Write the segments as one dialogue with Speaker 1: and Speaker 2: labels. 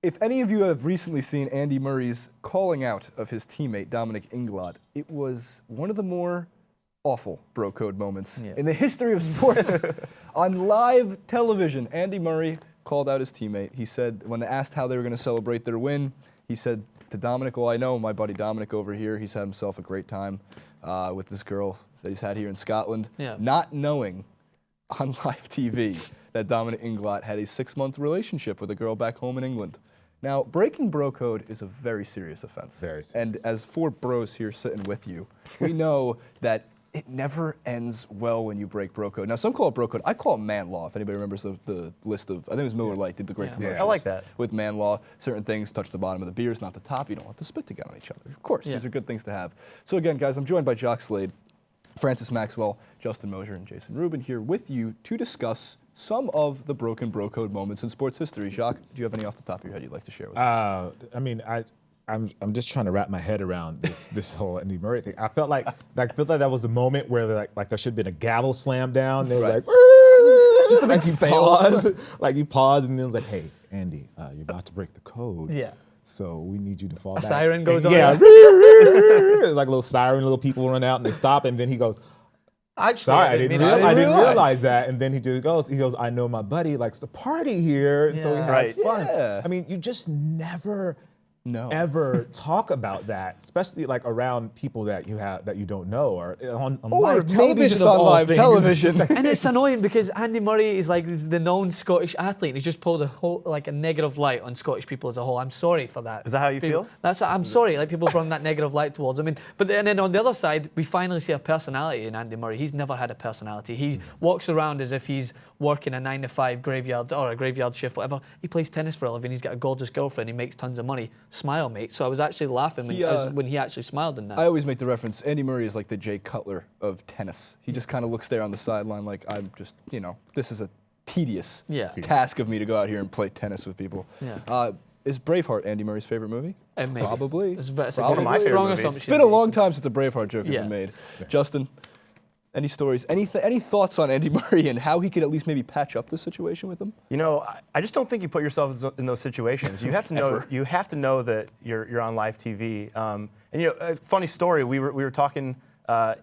Speaker 1: if any of you have recently seen Andy Murray's calling out of his teammate Dominic Inglot, it was one of the more awful bro code moments in the history of sports. On live television, Andy Murray called out his teammate. He said, when asked how they were going to celebrate their win, he said to Dominic, well, I know my buddy Dominic over here, he's had himself a great time with this girl that he's had here in Scotland. Not knowing on live TV that Dominic Inglot had a 6-month relationship with a girl back home in England. Now, breaking bro code is a very serious offense. Very serious. And as 4 bros here sitting with you, we know that it never ends well when you break bro code. Now, some call it bro code. I call it man law, if anybody remembers the list of, I think it was Miller Lite did the great commercials.
Speaker 2: I like that.
Speaker 1: With man law, certain things touch the bottom of the beers, not the top. You don't want to spit together on each other. Of course, these are good things to have. So again, guys, I'm joined by Jock Slade, Francis Maxwell, Justin Mosier, and Jason Rubin here with you to discuss some of the broken bro code moments in sports history. Jacques, do you have any off the top of your head you'd like to share with us?
Speaker 3: I mean, I'm just trying to wrap my head around this whole Andy Murray thing. I felt like that was a moment where like there should have been a gavel slam down. They were like, just to make you pause, like you pause, and then it was like, hey, Andy, you're about to break the code.
Speaker 4: Yeah.
Speaker 3: So we need you to fall back.
Speaker 4: A siren goes on.
Speaker 3: Yeah, like a little siren, little people run out and they stop, and then he goes,
Speaker 4: Actually,
Speaker 3: sorry, I didn't realize that. And then he goes, I know my buddy likes to party here, and so he has fun. I mean, you just never ever talk about that, especially like around people that you don't know, or on live television.
Speaker 1: Just on live television.
Speaker 4: And it's annoying because Andy Murray is like the known Scottish athlete, and he's just pulled a negative light on Scottish people as a whole. I'm sorry for that.
Speaker 2: Is that how you feel?
Speaker 4: I'm sorry, like people bring that negative light towards him. But then on the other side, we finally see a personality in Andy Murray. He's never had a personality. He walks around as if he's working a 9-to-5 graveyard or a graveyard shift, whatever. He plays tennis for a living. He's got a gorgeous girlfriend. He makes tons of money. Smile, mate. So I was actually laughing when he actually smiled in that.
Speaker 1: I always make the reference, Andy Murray is like the Jay Cutler of tennis. He just kind of looks there on the sideline like, I'm just, this is a tedious task of me to go out here and play tennis with people. Is Braveheart Andy Murray's favorite movie? Probably.
Speaker 4: It's one of my favorite movies.
Speaker 1: It's been a long time since a Braveheart joke has been made. Justin, any stories? Any thoughts on Andy Murray and how he could at least maybe patch up the situation with him?
Speaker 2: I just don't think you put yourself in those situations. You have to know. You have to know that you're on live TV. And a funny story. We were talking.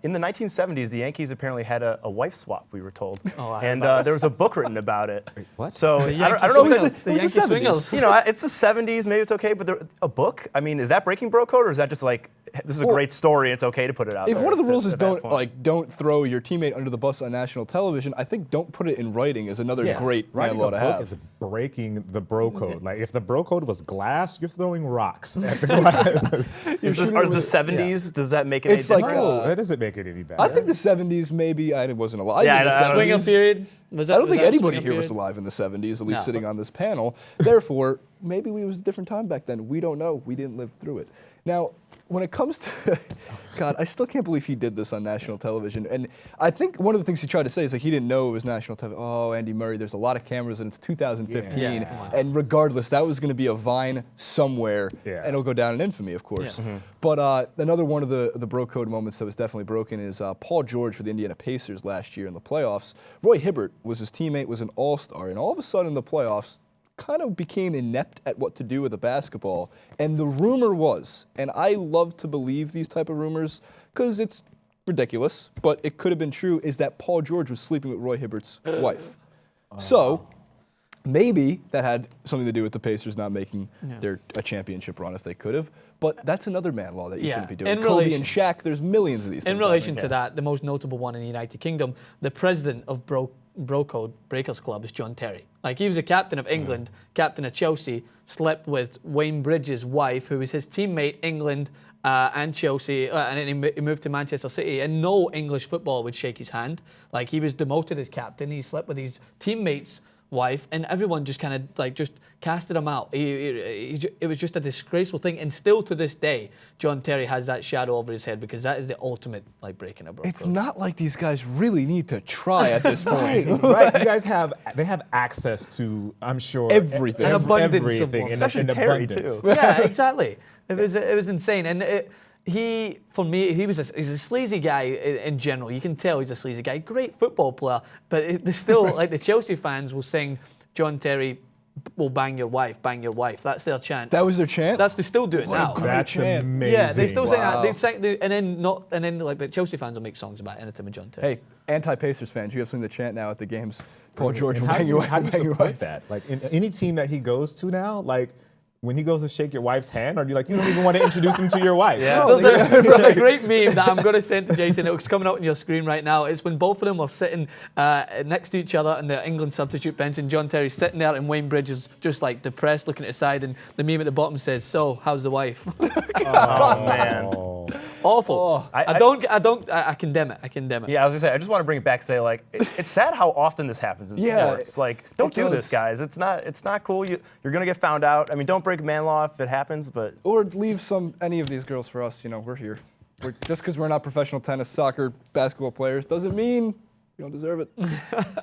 Speaker 2: In the 1970s, the Yankees apparently had a wife swap, we were told. And there was a book written about it.
Speaker 3: Wait, what?
Speaker 2: So I don't know if it's
Speaker 4: the Yankee Swingers.
Speaker 2: It's the 70s, maybe it's okay, but a book? I mean, is that breaking bro code, or is that just like, this is a great story, it's okay to put it out there?
Speaker 1: If one of the rules is don't throw your teammate under the bus on national television, I think don't put it in writing is another great man law to have.
Speaker 3: Is breaking the bro code. Like if the bro code was glass, you're throwing rocks at the glass.
Speaker 2: Are the 70s, does that make it any different?
Speaker 3: No, that doesn't make it any better.
Speaker 1: I think the 70s maybe, I wasn't alive in the 70s.
Speaker 4: Swinger period.
Speaker 1: I don't think anybody here was alive in the 70s, at least sitting on this panel. Therefore, maybe it was a different time back then. We don't know. We didn't live through it. Now, when it comes to, God, I still can't believe he did this on national television. And I think one of the things he tried to say is like he didn't know it was national television. Oh, Andy Murray, there's a lot of cameras and it's 2015. And regardless, that was going to be a vine somewhere. And it'll go down in infamy, of course. But another one of the bro code moments that was definitely broken is Paul George for the Indiana Pacers last year in the playoffs. Roy Hibbert was his teammate, was an all-star. And all of a sudden in the playoffs, kind of became inept at what to do with a basketball. And the rumor was, and I love to believe these type of rumors because it's ridiculous, but it could have been true, is that Paul George was sleeping with Roy Hibbert's wife. So maybe that had something to do with the Pacers not making a championship run if they could have. But that's another man law that you shouldn't be doing. Kobe and Shaq, there's millions of these things.
Speaker 4: In relation to that, the most notable one in the United Kingdom, the president of Bro Code Breakers Club is John Terry. Like, he was a captain of England, captain of Chelsea, slept with Wayne Bridges' wife, who was his teammate, England and Chelsea, and then he moved to Manchester City, and no English footballer would shake his hand. Like, he was demoted as captain, he slept with his teammates' wife, and everyone just kind of like just casted him out. It was just a disgraceful thing, and still to this day, John Terry has that shadow over his head because that is the ultimate like breaking a bro code.
Speaker 1: It's not like these guys really need to try at this point.
Speaker 3: Right, you guys have access to, I'm sure,
Speaker 1: everything.
Speaker 4: An abundance of
Speaker 3: everything,
Speaker 2: especially Terry too.
Speaker 4: Yeah, exactly. It was insane, and for me, he's a sleazy guy in general. You can tell he's a sleazy guy. Great football player, but there's still like the Chelsea fans will sing John Terry "Well, bang your wife, bang your wife." That's their chant.
Speaker 1: That was their chant?
Speaker 4: They still do it
Speaker 1: What a
Speaker 4: now.
Speaker 1: great
Speaker 3: That's
Speaker 1: chant.
Speaker 3: amazing.
Speaker 4: Yeah, they still sing
Speaker 1: Wow.
Speaker 4: that. And then like but Chelsea fans will make songs about anything with John Terry.
Speaker 1: Hey, anti-Pacers fans, you have something to chant now at the games. Paul George
Speaker 3: And
Speaker 1: will bang your wife,
Speaker 3: how do you
Speaker 1: bang your
Speaker 3: support
Speaker 1: wife.
Speaker 3: that? Like in any team that he goes to now, like when he goes to shake your wife's hand, or do you like you don't even want to introduce him to your wife?
Speaker 2: Yeah.
Speaker 4: There's a great meme that I'm going to send to Jason. It's coming up on your screen right now. It's when both of them are sitting next to each other on the England substitute bench, and John Terry's sitting there, and Wayne Bridges just like depressed, looking at his side, and the meme at the bottom says, "So, how's the wife?"
Speaker 2: Oh man.
Speaker 4: Awful. I condemn it. I condemn it.
Speaker 2: Yeah, I was gonna say, I just want to bring it back and say, like, it's sad how often this happens in
Speaker 1: Yeah,
Speaker 2: sports. Like, don't do this,
Speaker 1: does.
Speaker 2: guys. It's not cool. You're gonna get found out. I mean, don't break man law if it happens, but
Speaker 1: Or leave any of these girls for us. You know, we're here. Just because we're not professional tennis, soccer, basketball players doesn't mean you don't deserve it.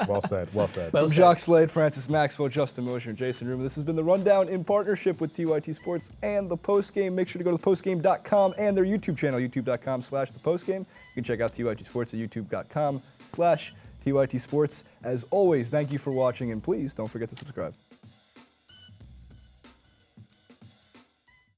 Speaker 3: Well said. Well said.
Speaker 1: From Jacques Slade, Francis Maxwell, Justin Mosher, and Jason Ruma, this has been The Rundown in partnership with TYT Sports and The Postgame. Make sure to go to thepostgame.com and their YouTube channel, youtube.com/thepostgame. You can check out TYT Sports at youtube.com/TYT Sports. As always, thank you for watching, and please don't forget to subscribe.